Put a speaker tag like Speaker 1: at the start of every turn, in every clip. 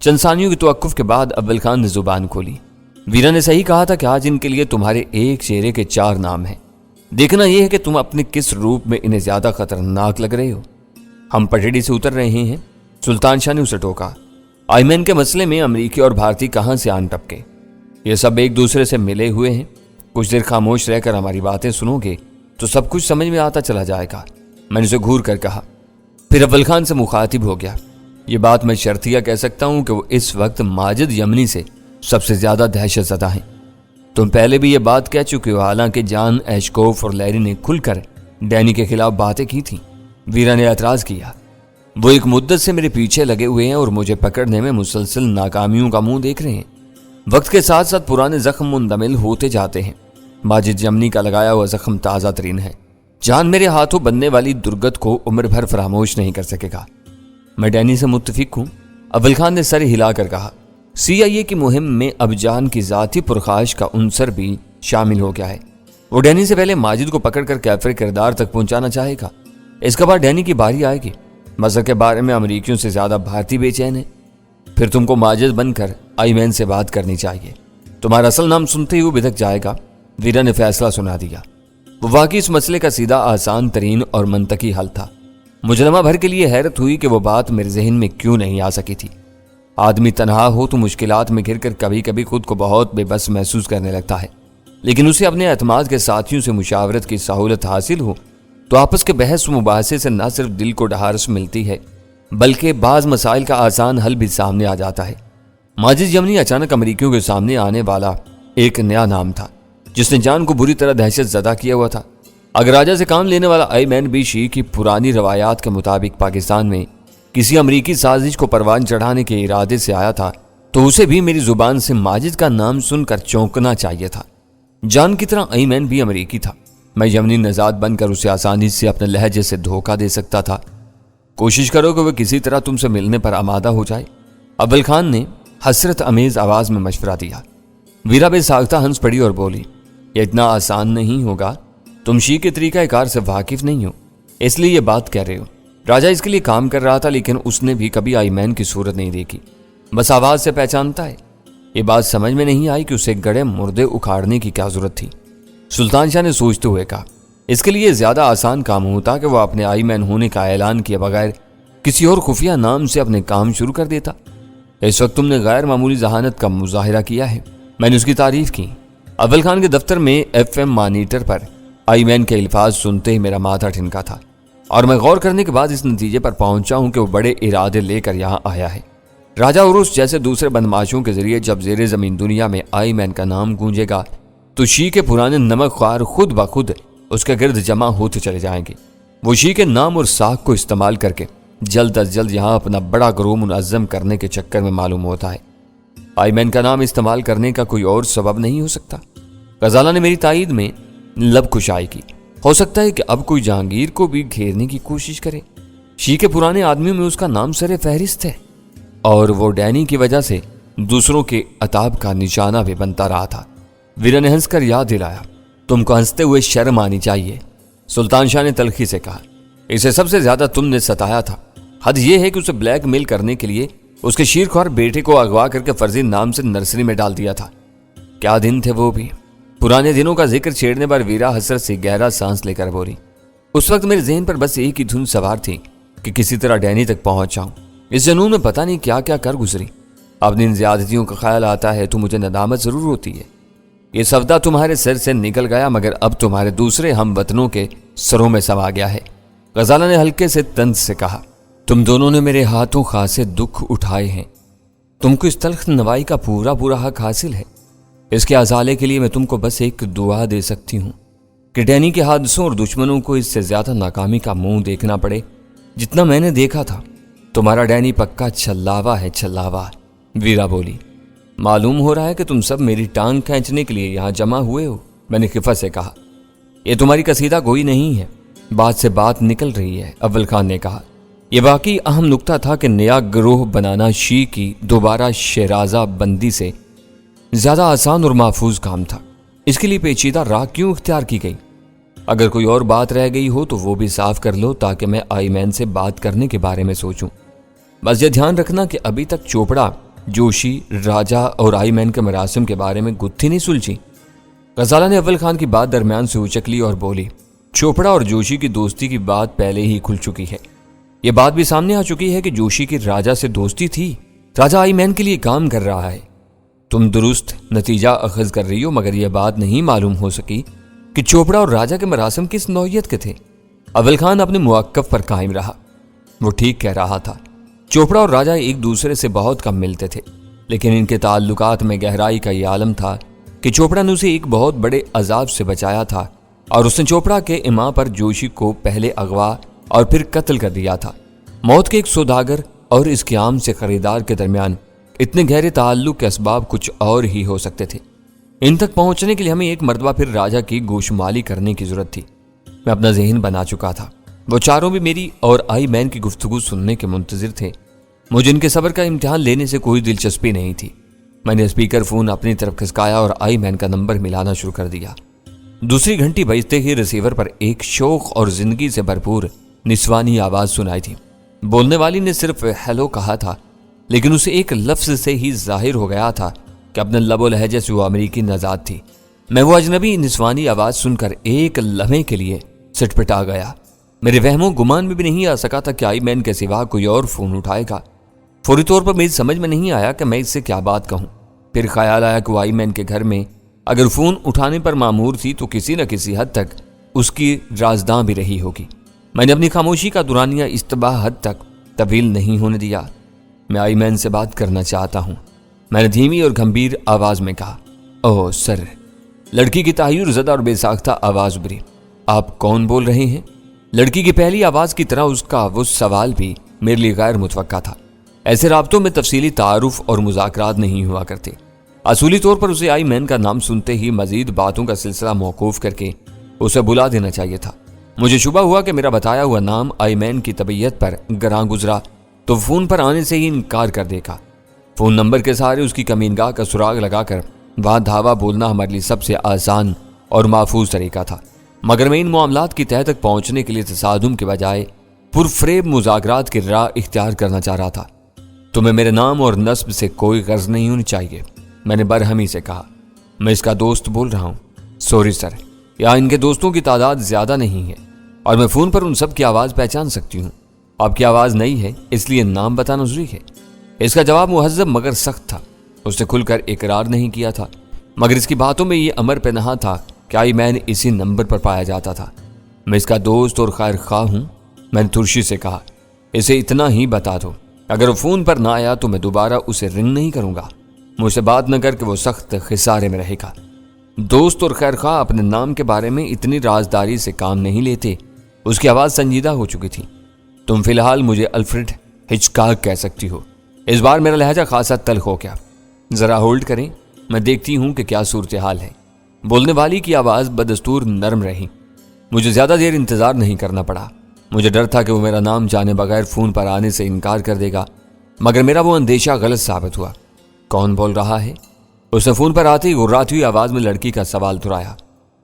Speaker 1: چند ثانیوں کی توقف کے بعد اول خان نے زبان کھولی۔ ویرا نے صحیح کہا تھا کہ آج ان کے لیے تمہارے ایک چہرے کے 4 نام ہیں۔ دیکھنا یہ ہے کہ تم اپنے کس روپ میں انہیں زیادہ خطرناک لگ رہے ہو۔ ہم پٹڑی سے اتر رہے ہیں، سلطان شاہ نے اسے ٹوکا۔ آئمین کے مسئلے میں امریکی اور بھارتی کہاں سے آن ٹپکے؟ یہ سب ایک دوسرے سے ملے ہوئے ہیں۔ کچھ دیر خاموش رہ کر ہماری باتیں سنو گے تو سب کچھ سمجھ میں آتا چلا جائے گا، میں نے اسے گھور کر کہا۔ پھر اول خان سے مخاطب ہو گیا۔ یہ بات میں شرطیہ کہہ سکتا ہوں کہ وہ اس وقت ماجد یمنی سے سب سے زیادہ دہشت زدہ ہیں۔ تم پہلے بھی یہ بات کہہ چکے ہو، حالانکہ جان ایشکوف اور لیری نے کھل کر ڈینی کے خلاف باتیں کی تھیں۔ ویرا نے اعتراض کیا۔ وہ ایک مدت سے میرے پیچھے لگے ہوئے ہیں اور مجھے پکڑنے میں مسلسل ناکامیوں کا منہ دیکھ رہے ہیں۔ وقت کے ساتھ ساتھ پرانے زخم مندمل ہوتے جاتے ہیں۔ ماجد یمنی کا لگایا ہوا زخم تازہ ترین ہے۔ جان میرے ہاتھوں بننے والی درگت کو عمر بھر فراموش نہیں کر سکے گا۔ میں ڈینی سے متفق ہوں، اول خان نے سر ہلا کر کہا۔ CIA کی مہم میں اب جان کی ذاتی پرخاش کا عنصر بھی شامل ہو گیا ہے۔ وہ ڈینی سے پہلے ماجد کو پکڑ کر کیفر کردار تک پہنچانا چاہے گا۔ اس کے بعد ڈینی کی باری آئے گی۔ مذہب کے بارے میں امریکیوں سے زیادہ بھارتی بے چین ہیں۔ پھر تم کو ماجد بن کر آئمین سے بات کرنی چاہیے۔ تمہارا اصل نام سنتے ہی وہ بدک جائے گا۔ ویرا نے فیصلہ سنا دیا۔ وہ واقعی اس مسئلے کا سیدھا، آسان ترین اور منطقی حل تھا۔ مجھے لمحہ بھر کے لیے حیرت ہوئی کہ وہ بات میرے ذہن میں کیوں نہیں آ سکی تھی۔ آدمی تنہا ہو تو مشکلات میں گھر کر کبھی کبھی خود کو بہت بے بس محسوس کرنے لگتا ہے، لیکن اسے اپنے اعتماد کے ساتھیوں سے مشاورت کی سہولت حاصل ہو تو آپس کے بحث و مباحثے سے نہ صرف دل کو ڈھارس ملتی ہے بلکہ بعض مسائل کا آسان حل بھی سامنے آ جاتا ہے۔ ماجد یمنی اچانک امریکیوں کے سامنے آنے والا ایک نیا نام تھا جس نے جان کو بری طرح دہشت زدہ کیا ہوا تھا۔ اگر راجہ سے کام لینے والا آئمین بھی شیعہ کی پرانی روایات کے مطابق پاکستان میں کسی امریکی سازش کو پروان چڑھانے کے ارادے سے آیا تھا تو اسے بھی میری زبان سے ماجد کا نام سن کر چونکنا چاہیے تھا۔ جان کی طرح آئمین بھی امریکی تھا۔ میں یمنی نژاد بن کر اسے آسانی سے اپنے لہجے سے دھوکہ دے سکتا تھا۔ کوشش کرو کہ وہ کسی طرح تم سے ملنے پر آمادہ ہو جائے، اول خان نے حسرت امیز آواز میں مشورہ دیا۔ ویرا بے ساختہ ہنس پڑی اور بولی، یہ اتنا آسان نہیں ہوگا، تم شیعہ کے طریقہ کار سے واقف نہیں ہو اس لیے یہ بات کہہ رہے ہو۔ راجہ اس کے لیے کام کر رہا تھا لیکن اس نے بھی کبھی آئمین کی صورت نہیں دیکھی، بس آواز سے پہچانتا ہے۔ یہ بات سمجھ میں نہیں آئی کہ اسے گڑے مردے اکھاڑنے کی کیا ضرورت تھی۔ سلطان شاہ نے سوچتے ہوئے کہا، اس کے لیے زیادہ آسان کام ہوتا کہ وہ اپنے آئمین ہونے کا اعلان کیے بغیر کسی اور خفیہ نام سے اپنے کام شروع کر دیتا۔ اس وقت تم نے غیر معمولی ذہانت کا مظاہرہ کیا ہے۔ میں نے اس کی تعریف کی۔ اول خان کے دفتر میں FM مانیٹر پر آئمین کے الفاظ سنتے ہی میرا ماتھا ٹھنکا تھا اور میں غور کرنے کے بعد اس نتیجے پر پہنچا ہوں کہ وہ بڑے ارادے لے کر یہاں آیا ہے۔ راجہ عروس جیسے دوسرے بدماشوں کے ذریعے جب زیر زمین دنیا میں آئمین کا نام گونجے گا تو شیعہ کے پرانے نمک خوار خود بخود اس کے گرد جمع ہوتے چلے جائیں گے۔ وہ شیعہ کے نام اور ساکھ کو استعمال کر کے جلد از جلد یہاں اپنا بڑا گروہ منظم کرنے کے چکر میں معلوم ہوتا ہے۔ آئمین کا نام استعمال کرنے کا کوئی اور سبب نہیں ہو سکتا۔ غزالہ نے میری تائید میں لب کشائی کی۔ ہو سکتا ہے کہ اب کوئی جہانگیر کو بھی گھیرنے کی کوشش کرے۔ شیعہ کے پرانے آدمیوں میں اس کا نام سر فہرست ہے اور وہ ڈینی کی وجہ سے دوسروں کے عتاب کا نشانہ بھی بنتا رہا تھا۔ ویرا نے ہنس کر یاد دلایا، تم کو ہنستے ہوئے شرم آنی چاہیے۔ سلطان شاہ نے تلخی سے کہا، اسے سب سے زیادہ تم نے ستایا تھا۔ حد یہ ہے کہ اسے بلیک میل کرنے کے لیے اس کے شیرخوار بیٹے کو اغوا کر کے فرضی نام سے نرسری میں ڈال دیا تھا۔ کیا دن تھے وہ بھی۔ پرانے دنوں کا ذکر چھیڑنے پر ویرا حسرت سے گہرا سانس لے کر بولی، اس وقت میرے ذہن پر بس ایک ہی دھن سوار تھی کہ کسی طرح ڈینی تک پہنچ جاؤں۔ اس جنون میں پتہ نہیں کیا کیا کر گزری۔ اب ان زیادتیوں کا خیال آتا ہے تو مجھے ندامت ضرور ہوتی ہے۔ یہ سودا تمہارے سر سے نکل گیا مگر اب تمہارے دوسرے ہم وطنوں کے سروں میں سما گیا ہے۔ غزالہ نے ہلکے سے طنز سے کہا، تم دونوں نے میرے ہاتھوں خاصے دکھ اٹھائے ہیں، تم کو اس تلخ نوائی کا پورا حق حاصل ہے۔ اس کے ازالے کے لیے میں تم کو بس ایک دعا دے سکتی ہوں کہ ڈینی کے حادثوں اور دشمنوں کو اس سے زیادہ ناکامی کا منہ دیکھنا پڑے جتنا میں نے دیکھا تھا۔ تمہارا ڈینی پکا چھلاوا ہے، چھلاوا۔ ویرا بولی، معلوم ہو رہا ہے کہ تم سب میری ٹانگ کھینچنے کے لیے یہاں جمع ہوئے ہو۔ میں نے خفت سے کہا، یہ تمہاری قصیدہ گوئی نہیں ہے، بات سے بات نکل رہی ہے۔ اول خان نے کہا، یہ واقعی اہم نکتہ تھا کہ نیا گروہ بنانا شیعہ کی دوبارہ شیرازہ بندی سے زیادہ آسان اور محفوظ کام تھا۔ اس کے لیے پیچیدہ راہ کیوں اختیار کی گئی؟ اگر کوئی اور بات رہ گئی ہو تو وہ بھی صاف کر لو تاکہ میں آئمین سے بات کرنے کے بارے میں سوچوں۔ بس یہ دھیان رکھنا کہ ابھی تک چوپڑا جوشی، راجہ اور آئی مین کے مراسم کے بارے میں گتھی نہیں سلجھی؟ غزالہ نے اول خان کی بات درمیان سے اچک لی اور بولی، چوپڑا اور جوشی کی دوستی کی بات پہلے ہی کھل چکی ہے۔ یہ بات بھی سامنے آ چکی ہے کہ جوشی کی راجہ سے دوستی تھی۔ راجہ آئی مین کے لیے کام کر رہا ہے۔ تم درست نتیجہ اخذ کر رہی ہو، مگر یہ بات نہیں معلوم ہو سکی کہ چوپڑا اور راجہ کے مراسم کس نوعیت کے تھے۔ اول خان اپنے موقف پر قائم رہا۔ وہ ٹھیک کہہ رہا تھا۔ چوپڑا اور راجہ ایک دوسرے سے بہت کم ملتے تھے، لیکن ان کے تعلقات میں گہرائی کا یہ عالم تھا کہ چوپڑا نے اسے ایک بہت بڑے عذاب سے بچایا تھا، اور اس نے چوپڑا کے اماں پر جوشی کو پہلے اغوا اور پھر قتل کر دیا تھا۔ موت کے ایک سوداگر اور اس کے عام سے خریدار کے درمیان اتنے گہرے تعلق کے اسباب کچھ اور ہی ہو سکتے تھے۔ ان تک پہنچنے کے لیے ہمیں ایک مرتبہ پھر راجہ کی گوشمالی کرنے کی ضرورت تھی۔ میں اپنا ذہن بنا چکا تھا۔ وہ چاروں بھی میری اور آئی مین کی گفتگو سننے کے منتظر تھے۔ مجھے ان کے صبر کا امتحان لینے سے کوئی دلچسپی نہیں تھی۔ میں نے اسپیکر فون اپنی طرف کھسکایا اور آئی مین کا نمبر ملانا شروع کر دیا۔ دوسری گھنٹی بجتے ہی ریسیور پر ایک شوق اور زندگی سے بھرپور نسوانی آواز سنائی تھی۔ بولنے والی نے صرف ہیلو کہا تھا، لیکن اسے ایک لفظ سے ہی ظاہر ہو گیا تھا کہ اپنے لب و لہجے سے وہ امریکی نژاد تھی۔ میں وہ اجنبی نسوانی آواز سن کر ایک لمحے کے لیے سٹپٹا گیا۔ میرے وہم و گمان میں بھی نہیں آ سکا تھا کہ آئی مین کے سوا کوئی اور فون اٹھائے گا۔ فوری طور پر میری سمجھ میں نہیں آیا کہ میں اس سے کیا بات کہوں۔ پھر خیال آیا کہ وہ آئی مین کے گھر میں اگر فون اٹھانے پر مامور تھی تو کسی نہ کسی حد تک اس کی رازداں بھی رہی ہوگی۔ میں نے اپنی خاموشی کا دورانیہ اشتباہ حد تک طویل نہیں ہونے دیا۔ میں آئی مین سے بات کرنا چاہتا ہوں، میں نے دھیمی اور گھمبیر آواز میں کہا۔ اوہ سر، لڑکی کی تحیر زدہ اور بے ساختہ آواز ابھری۔ آپ کون بول رہے ہیں؟ لڑکی کی پہلی آواز کی طرح اس کا وہ سوال بھی میرے لیے غیر متوقع تھا۔ ایسے رابطوں میں تفصیلی تعارف اور مذاکرات نہیں ہوا کرتے۔ اصولی طور پر اسے آئی مین کا نام سنتے ہی مزید باتوں کا سلسلہ موقوف کر کے اسے بلا دینا چاہیے تھا۔ مجھے شبہ ہوا کہ میرا بتایا ہوا نام آئی مین کی طبیعت پر گراں گزرا تو فون پر آنے سے ہی انکار کر دے گا۔ فون نمبر کے سہارے اس کی کمینگاہ کا سراغ لگا کر وہاں دھاوا بولنا ہمارے لیے سب سے آسان اور محفوظ طریقہ تھا، مگر میں ان معاملات کی تہہ تک پہنچنے کے لیے تصادم کے بجائے پرفریب مذاکرات کی راہ اختیار کرنا چاہ رہا تھا۔ تمہیں میرے نام اور نسب سے کوئی غرض نہیں ہونی چاہیے، میں نے برہمی سے کہا۔ میں اس کا دوست بول رہا ہوں۔ سوری سر، یہاں ان کے دوستوں کی تعداد زیادہ نہیں ہے اور میں فون پر ان سب کی آواز پہچان سکتی ہوں۔ آپ کی آواز نئی ہے، اس لیے نام بتانا ضروری ہے۔ اس کا جواب مہذب مگر سخت تھا۔ اس نے کھل کر اقرار نہیں کیا تھا، مگر اس کی باتوں میں یہ امر پنہاں تھا کہ آئی مین اسی نمبر پر پایا جاتا تھا۔ میں اس کا دوست اور خیر خواہ ہوں، میں نے ترشی سے کہا۔ اسے اتنا ہی بتا دو، اگر وہ فون پر نہ آیا تو میں دوبارہ اسے رنگ نہیں کروں گا۔ مجھ سے بات نہ کر کے وہ سخت خسارے میں رہے گا۔ دوست اور خیر خواہ اپنے نام کے بارے میں اتنی رازداری سے کام نہیں لیتے۔ اس کی آواز سنجیدہ ہو چکی تھی۔ تم فی الحال مجھے الفریڈ ہچکاک کہہ سکتی ہو۔ اس بار میرا لہجہ خاصا تلخ ہو گیا۔ ذرا ہولڈ کریں، میں دیکھتی ہوں کہ کیا صورتحال ہے۔ بولنے والی کی آواز بدستور نرم رہی۔ مجھے زیادہ دیر انتظار نہیں کرنا پڑا۔ مجھے ڈر تھا کہ وہ میرا نام جانے بغیر فون پر آنے سے انکار کر دے گا، مگر میرا وہ اندیشہ غلط ثابت ہوا۔ کون بول رہا ہے؟ اس نے فون پر آتے ہی غراتی ہوئی آواز میں لڑکی کا سوال دہرایا۔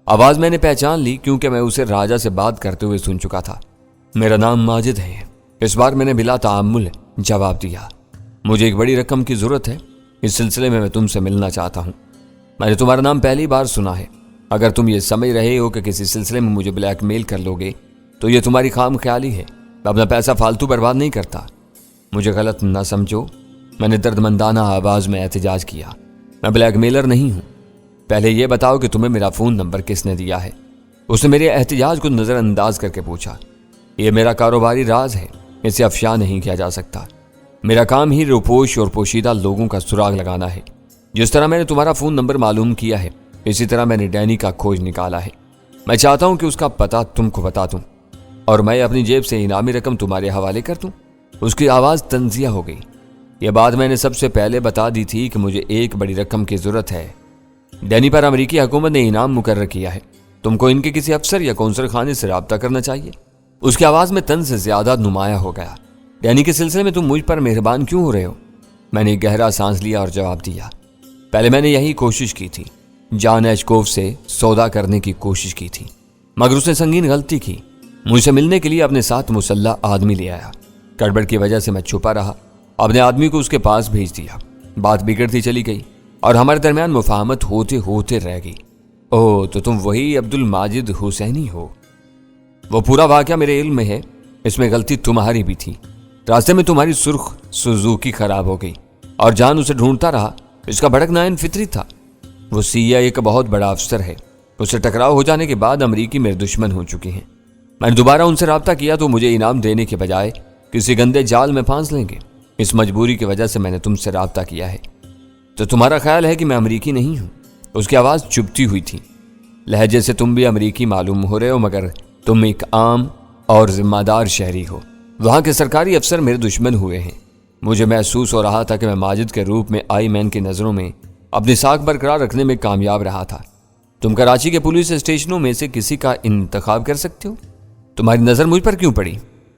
Speaker 1: آواز میں نے پہچان لی کیونکہ میں اسے راجہ سے بات کرتے ہوئے سن چکا تھا۔ میرا نام ماجد ہے، اس بار میں نے بلا تعامل جواب دیا۔ مجھے ایک بڑی رقم کی ضرورت ہے، اس سلسلے میں تم سے ملنا چاہتا ہوں۔ میں نے تمہارا نام پہلی بار سنا ہے۔ اگر تم یہ سمجھ رہے ہو کہ کسی سلسلے میں مجھے بلیک میل کر لو گے تو یہ تمہاری خام خیالی ہے۔ میں اپنا پیسہ فالتو برباد نہیں کرتا۔ مجھے غلط نہ سمجھو، میں نے دردمندانہ آواز میں احتجاج کیا۔ میں بلیک میلر نہیں ہوں۔ پہلے یہ بتاؤ کہ تمہیں میرا فون نمبر کس نے دیا ہے؟ اس نے میرے احتجاج کو نظر انداز کر کے پوچھا۔ یہ میرا کاروباری راز ہے، اسے افشا نہیں کیا جا سکتا۔ میرا کام ہی روپوش اور پوشیدہ لوگوں کا سراغ لگانا ہے۔ جس طرح میں نے تمہارا فون نمبر معلوم کیا ہے، اسی طرح میں نے ڈینی کا کھوج نکالا ہے۔ میں چاہتا ہوں کہ اس کا پتہ تم کو بتا دوں اور میں اپنی جیب سے انعامی رقم تمہارے حوالے کر دوں۔ اس کی آواز تنزیہ ہو گئی۔ یہ بات میں نے سب سے پہلے بتا دی تھی کہ مجھے ایک بڑی رقم کی ضرورت ہے۔ ڈینی پر امریکی حکومت نے انعام مقرر کیا ہے۔ تم کو ان کے کسی افسر یا کونسل خانے سے رابطہ کرنا چاہیے۔ اس کی آواز میں طنز زیادہ نمایاں ہو گیا۔ ڈینی کے سلسلے میں تم مجھ پر مہربان کیوں ہو رہے ہو؟ میں نے گہرا سانس لیا اور جواب دیا۔ پہلے میں نے یہی کوشش کی تھی، جان ایچکوف سے سودا کرنے کی کوشش کی تھی، مگر اس نے سنگین غلطی کی۔ مجھ سے ملنے کے لیے اپنے ساتھ مسلح آدمی لے آیا۔ گڑبڑ کی وجہ سے میں چھپا رہا، اپنے آدمی کو اس کے پاس بھیج دیا۔ بات بگڑتی چلی گئی اور ہمارے درمیان مفاہمت ہوتے ہوتے رہ گئی۔ اوہ، تو تم وہی عبد الماجد حسینی ہو؟ وہ پورا واقعہ میرے علم میں ہے، اس میں غلطی تمہاری بھی تھی۔ راستے میں تمہاری سرخ سوزوکی خراب ہو گئی اور جان اسے ڈھونڈتا رہا۔ اس کا بھڑکنا عین فطری تھا۔ وہ CIA کا بہت بڑا افسر ہے۔ اس سے ٹکراؤ ہو جانے کے بعد امریکی میرے دشمن ہو چکے ہیں۔ میں نے دوبارہ ان سے رابطہ کیا تو مجھے انعام دینے کے بجائے کسی گندے جال میں پھانس لیں گے۔ اس مجبوری کی وجہ سے میں نے تم سے رابطہ کیا ہے۔ تو تمہارا خیال ہے کہ میں امریکی نہیں ہوں؟ اس کی آواز چبھتی ہوئی تھی۔ لہجے سے تم بھی امریکی معلوم ہو رہے ہو، مگر تم ایک عام اور ذمہ دار شہری ہو۔ وہاں کے سرکاری افسر میرے دشمن ہوئے ہیں۔ مجھے محسوس ہو رہا تھا کہ میں ماجد کے روپ میں آئی مین کی نظروں میں اپنی ساکھ برقرار رکھنے میں کامیاب رہا تھا۔ تم کراچی کے پولیس اسٹیشنوں میں سے کسی کا انتخاب کر سکتے ہو۔ تمہاری نظر مجھ پر کیوں پڑی؟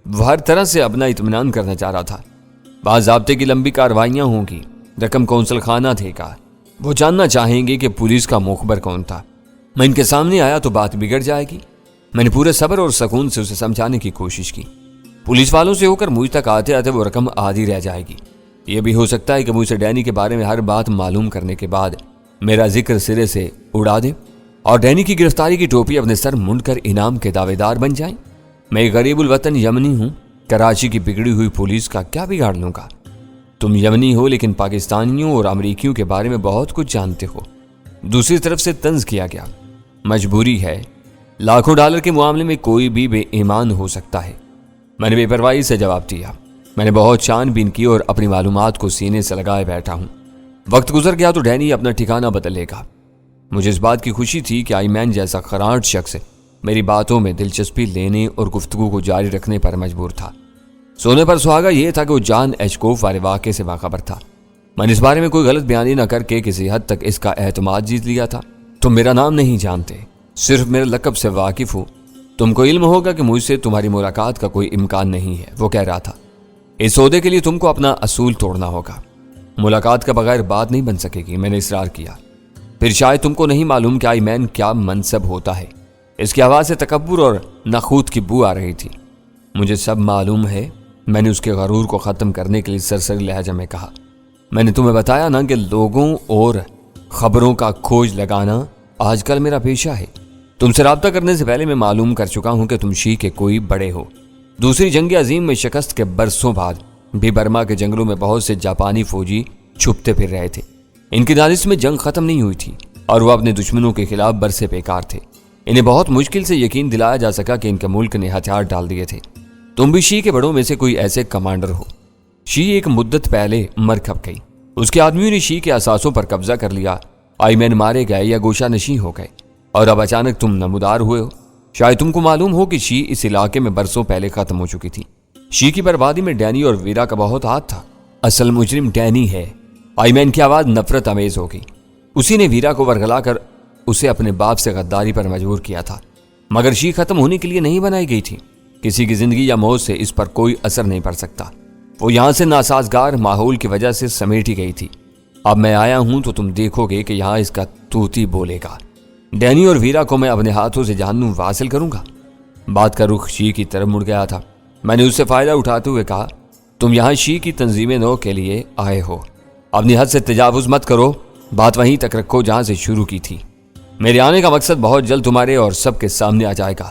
Speaker 1: وہ ہر طرح سے اپنا اطمینان کرنا چاہ رہا تھا۔ بعض ضابطے کی لمبی کارروائیاں ہوں گی، رقم کونسل خانہ دے گا۔ وہ جاننا چاہیں گے کہ پولیس کا مخبر کون تھا۔ میں ان کے سامنے آیا تو بات بگڑ جائے گی۔ میں نے پورے صبر اور سکون سے اسے سمجھانے کی کوشش کی۔ پولیس والوں سے ہو کر مجھ تک آتے آتے وہ رقم آدھی رہ جائے گی۔ یہ بھی ہو سکتا ہے کہ مجھ سے ڈینی کے بارے میں ہر بات معلوم کرنے کے بعد میرا ذکر سرے سے اڑا دے اور ڈینی کی گرفتاری کی ٹوپی اپنے سر منڈ کر انعام کے دعوے دار بن جائیں۔ میں ایک غریب الوطن یمنی ہوں، کراچی کی بگڑی ہوئی پولیس کا کیا بگاڑ لوں گا؟ تم یمنی ہو لیکن پاکستانیوں اور امریکیوں کے بارے میں بہت کچھ جانتے ہو۔ دوسری طرف سے طنز کیا گیا۔ مجبوری ہے، لاکھوں ڈالر کے معاملے میں کوئی بھی بے ایمان ہو سکتا ہے۔ میں نے بے پرواہی سے جواب دیا۔ میں نے بہت چھان بین کی اور اپنی معلومات کو سینے سے لگائے بیٹھا ہوں۔ وقت گزر گیا تو ڈینی اپنا ٹھکانہ بدلے گا۔ مجھے اس بات کی خوشی تھی کہ آئی مین جیسا خراٹ شخص میری باتوں میں دلچسپی لینے اور گفتگو کو جاری رکھنے پر مجبور تھا۔ سونے پر سہاگا یہ تھا کہ وہ جان ایچکوف والے واقعے سے باخبر تھا۔ میں نے اس بارے میں کوئی غلط بیانی نہ کر کے کسی حد تک اس کا اعتماد جیت لیا تھا۔ تم میرا نام نہیں جانتے، صرف میرے لقب سے واقف ہو۔ تم کو علم ہوگا کہ مجھ سے تمہاری ملاقات کا کوئی امکان نہیں ہے، وہ کہہ رہا تھا۔ اس سودے کے لیے تم کو اپنا اصول توڑنا ہوگا۔ ملاقات کا بغیر بات نہیں بن سکے گی، میں نے اصرار کیا۔ پھر شاید تم کو نہیں معلوم کہ آئی مین کیا منصب ہوتا ہے۔ اس کی آواز سے تکبر اور نخوت کی بو آ رہی تھی۔ مجھے سب معلوم ہے، میں نے اس کے غرور کو ختم کرنے کے لیے سرسری لہجہ میں کہا۔ میں نے تمہیں بتایا نا کہ لوگوں اور خبروں کا کھوج لگانا آج کل میرا پیشہ ہے۔ تم سے رابطہ کرنے سے پہلے میں معلوم کر چکا ہوں کہ تم شی کے کوئی بڑے ہو۔ دوسری جنگ عظیم میں شکست کے برسوں بعد بھی برما کے جنگلوں میں بہت سے جاپانی فوجی چھپتے پھر رہے تھے۔ ان کی دانش میں جنگ ختم نہیں ہوئی تھی اور وہ اپنے دشمنوں کے خلاف برسے پیکار تھے۔ انہیں بہت مشکل سے یقین دلایا جا سکا کہ ان کے ملک نے ہتھیار ڈال دیے تھے۔ تم بھی شی کے بڑوں میں سے کوئی ایسے کمانڈر ہو۔ شی ایک مدت پہلے مر کھپ گئی۔ اس کے آدمیوں نے شی کے اثاثوں پر قبضہ کر لیا۔ آئی مین مارے گئے یا گوشہ نشین ہو گئے اور اب اچانک تم نمودار ہوئے ہو۔ شاید تم کو معلوم ہو کہ شی اس علاقے میں برسوں پہلے ختم ہو چکی تھی۔ شی کی بربادی میں ڈینی اور ویرا کا بہت ہاتھ تھا۔ اصل مجرم ڈینی ہے۔ آئی مین کی آواز نفرت امیز ہو گئی۔ اسی نے ویرا کو ورغلا کر اسے اپنے باپ سے غداری پر مجبور کیا تھا، مگر شی ختم ہونے کے لیے نہیں بنائی گئی تھی۔ کسی کی زندگی یا موت سے اس پر کوئی اثر نہیں پڑ سکتا۔ وہ یہاں سے ناسازگار ماحول کی وجہ سے سمیٹی گئی تھی۔ اب میں آیا ہوں تو تم دیکھو گے کہ یہاں اس کا توتی بولے گا۔ ڈینی اور ویرا کو میں اپنے ہاتھوں سے جہنم واصل کروں گا۔ بات کا رخ شی کی طرف مڑ گیا تھا۔ میں نے اس سے فائدہ اٹھاتے ہوئے کہا، تم یہاں شی کی تنظیم نو کے لیے آئے ہو۔ اپنی حد سے تجاوز مت کرو، بات وہیں تک رکھو جہاں سے شروع کی تھی۔ میرے آنے کا مقصد بہت جلد تمہارے اور سب کے سامنے آ جائے گا۔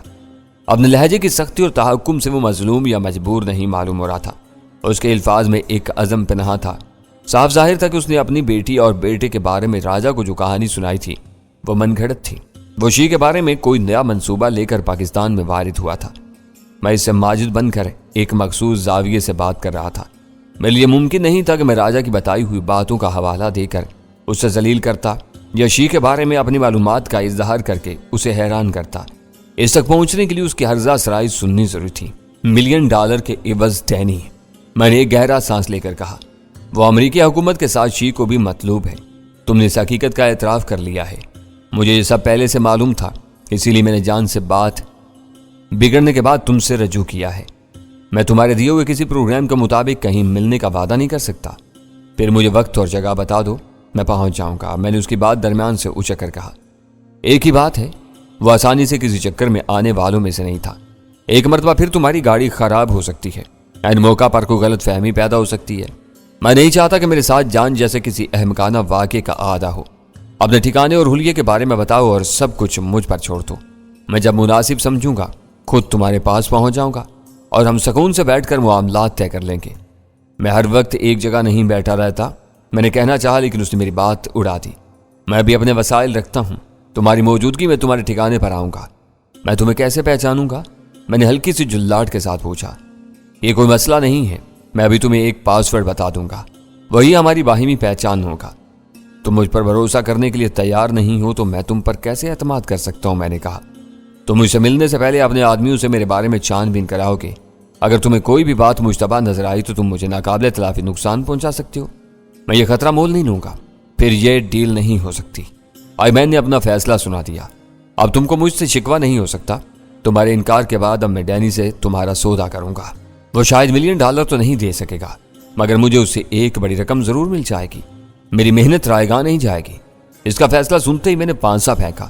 Speaker 1: اپنے لہجے کی سختی اور تحکم سے وہ مظلوم یا مجبور نہیں معلوم ہو رہا تھا۔ اس کے الفاظ میں ایک عزم پنہاں تھا۔ صاف ظاہر تھا کہ اس نے اپنی بیٹی اور بیٹے کے بارے میں راجا کو جو کہانی سنائی تھی وہ من گھڑت تھی۔ وہ شی کے بارے میں کوئی نیا منصوبہ لے کر پاکستان میں وارد ہوا تھا۔ میں اس سے ماجد بن کر ایک مخصوص زاویے سے بات کر رہا تھا۔ میرے لیے ممکن نہیں تھا کہ میں راجا کی بتائی ہوئی باتوں کا حوالہ دے کر اس سے ذلیل کرتا یا شی کے بارے میں اپنی معلومات کا اظہار کر کے اسے حیران کرتا۔ اس تک پہنچنے کے لیے اس کی ہرزہ سرائی سننی ضروری تھی۔ $1 ملین کے عوض ڈینی۔ میں نے ایک گہرا سانس لے کر کہا، وہ امریکی حکومت کے ساتھ شی کو بھی مطلوب ہے۔ تم نے اس حقیقت کا اعتراف کر لیا ہے۔ مجھے یہ سب پہلے سے معلوم تھا، اسی لیے میں نے جان سے بات بگڑنے کے بعد تم سے رجوع کیا ہے۔ میں تمہارے دیے ہوئے کسی پروگرام کے مطابق کہیں ملنے کا وعدہ نہیں کر سکتا۔ پھر مجھے وقت اور جگہ بتا دو، میں پہنچ جاؤں گا۔ میں نے اس کی بات درمیان سے اچک کر کہا، ایک ہی بات ہے، وہ آسانی سے کسی چکر میں آنے والوں میں سے نہیں تھا۔ ایک مرتبہ پھر تمہاری گاڑی خراب ہو سکتی ہے، این موقع پر کوئی غلط فہمی پیدا ہو سکتی ہے۔ میں نہیں چاہتا کہ میرے ساتھ جان جیسے کسی احمقانہ واقعے کا عادہ ہو۔ اپنے ٹھکانے اور حلیے کے بارے میں بتاؤ اور سب کچھ مجھ پر چھوڑ دو۔ میں جب مناسب سمجھوں گا خود تمہارے پاس پہنچ جاؤں گا اور ہم سکون سے بیٹھ کر معاملات طے کر لیں گے۔ میں ہر وقت ایک جگہ نہیں بیٹھا رہتا۔ میں نے کہنا چاہا لیکن اس نے میری بات اڑا دی۔ میں بھی اپنے وسائل رکھتا ہوں۔ تمہاری موجودگی میں تمہارے ٹھکانے پر آؤں گا۔ میں تمہیں کیسے پہچانوں گا؟ میں نے ہلکی سی جھلاٹ کے ساتھ پوچھا۔ یہ کوئی مسئلہ نہیں ہے، میں ابھی تمہیں ایک پاس ورڈ بتا دوں گا، وہی ہماری باہمی پہچان ہوگا۔ تم مجھ پر بھروسہ کرنے کے لیے تیار نہیں ہو تو میں تم پر کیسے اعتماد کر سکتا ہوں؟ میں نے کہا۔ تم مجھ سے ملنے سے پہلے اپنے آدمیوں سے میرے بارے میں چھان بین کراؤ گے۔ اگر تمہیں کوئی بھی بات مشتبہ نظر آئی تو تم مجھے ناقابل تلافی نقصان پہنچا سکتے ہو۔ میں یہ خطرہ مول نہیں لوں گا، پھر یہ ڈیل نہیں ہو سکتی۔ آئمین نے اپنا فیصلہ سنا دیا۔ اب تم کو مجھ سے شکوہ نہیں ہو سکتا۔ تمہارے انکار کے بعد اب میں ڈینی سے تمہارا سودا کروں گا۔ وہ شاید $1,000,000 تو نہیں دے سکے گا، مگر مجھے اس سے ایک بڑی رقم ضرور مل جائے گی۔ میری محنت رائے گاہ نہیں جائے گی۔ اس کا فیصلہ سنتے ہی میں نے پانسا پھینکا۔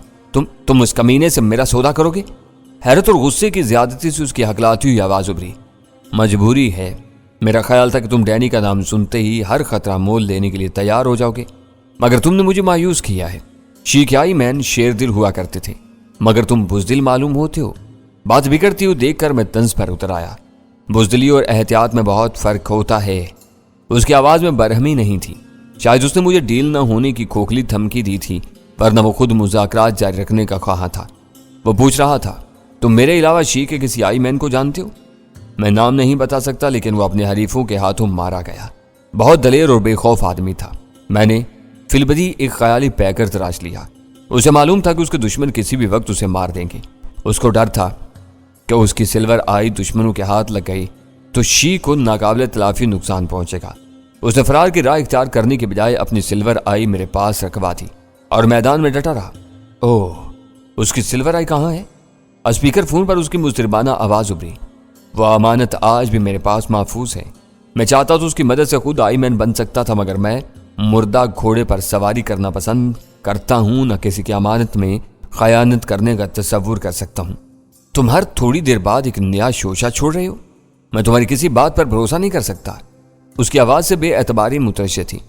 Speaker 1: تم اس کمینے سے میرا سودا کرو گے؟ حیرت اور غصے کی زیادتی سے اس کی ہکلاتی ہوئی آواز ابھری۔ مجبوری ہے۔ میرا خیال تھا کہ تم ڈینی کا نام سنتے ہی ہر خطرہ مول لینے کے لیے تیار ہو جاؤ گے، مگر تم نے مجھے مایوس کیا ہے۔ شیخیائی مین شیر دل ہوا کرتے تھے، مگر تم بزدل معلوم ہوتے ہو۔ بات بگڑتی ہوئی دیکھ کر میں طنز پر اتر آیا۔ بزدلی اور احتیاط میں بہت فرق ہوتا ہے۔ اس کی آواز میں برہمی نہیں تھی۔ شاید اس نے مجھے ڈیل نہ ہونے کی کھوکھلی دھمکی دی تھی، ورنہ وہ خود مذاکرات جاری رکھنے کا خواہاں تھا۔ وہ پوچھ رہا تھا، تم میرے علاوہ شی کے کسی آئی مین کو جانتے ہو؟ میں نام نہیں بتا سکتا، لیکن وہ اپنے حریفوں کے ہاتھوں مارا گیا۔ بہت دلیر اور بے خوف آدمی تھا۔ میں نے فی البدیہہ ایک خیالی پیکر تراش لیا۔ اسے معلوم تھا کہ اس کے دشمن کسی بھی وقت اسے مار دیں گے۔ اس کو ڈر تھا کہ اس کی سلور آئی دشمنوں کے ہاتھ لگ گئی تو شی کو ناقابل تلافی نقصان پہنچے گا۔ اس نے فرار کی راہ اختیار کرنے کے بجائے اپنی سلور آئی میرے پاس رکھوا دی اور میدان میں ڈٹا رہا۔ اوہ، اس کی سلور آئی کہاں ہے؟ اسپیکر فون پر اس کی مضطربانہ آواز ابھری۔ وہ امانت آج بھی میرے پاس محفوظ ہے۔ میں چاہتا تو اس کی مدد سے خود آئی مین بن سکتا تھا، مگر میں مردہ گھوڑے پر سواری کرنا پسند کرتا ہوں، نہ کسی کی امانت میں خیانت کرنے کا تصور کر سکتا ہوں۔ تم ہر تھوڑی دیر بعد ایک نیا شوشہ چھوڑ رہے ہو۔ میں تمہاری کسی بات پر بھروسہ نہیں کر سکتا۔ اس کی آواز سے بے اعتباری مترشح تھی۔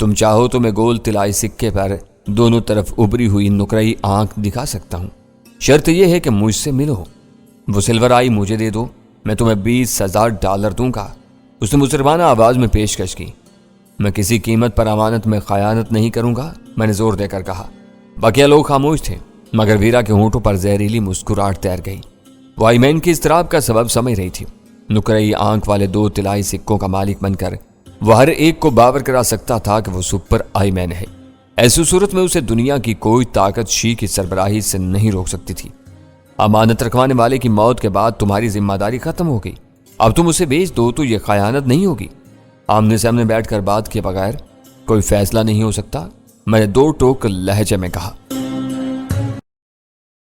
Speaker 1: تم چاہو تو میں گول طلائی سکے پر دونوں طرف ابری ہوئی نقرئی آنکھ دکھا سکتا ہوں۔ شرط یہ ہے کہ مجھ سے ملو۔ وہ سلور آئی مجھے دے دو، میں تمہیں $20,000 دوں گا۔ اس نے مصربانہ آواز میں پیشکش کی۔ میں کسی قیمت پر امانت میں خیانت نہیں کروں گا، میں نے زور دے کر کہا۔ بقیہ لوگ خاموش تھے، مگر ویرا کے ہونٹوں پر زہریلی مسکراہٹ تیر گئی۔ وہ آئی مین کی اضطراب کا سبب سمجھ رہی تھی۔ نقرئی آنکھ والے 2 طلائی سکوں کا مالک بن کر وہ ہر ایک کو باور کرا سکتا تھا کہ وہ سپر آئی مین ہے۔ ایسی صورت میں اسے دنیا کی کوئی طاقت شی کی سربراہی سے نہیں روک سکتی تھی۔ امانت رکھوانے والے کی موت کے بعد تمہاری ذمہ داری ختم ہو گئی۔ اب تم اسے بیچ دو تو یہ خیانت نہیں ہوگی۔ آمنے سامنے بیٹھ کر بات کے بغیر کوئی فیصلہ نہیں ہو سکتا، میں نے 2 ٹوک لہجے میں کہا۔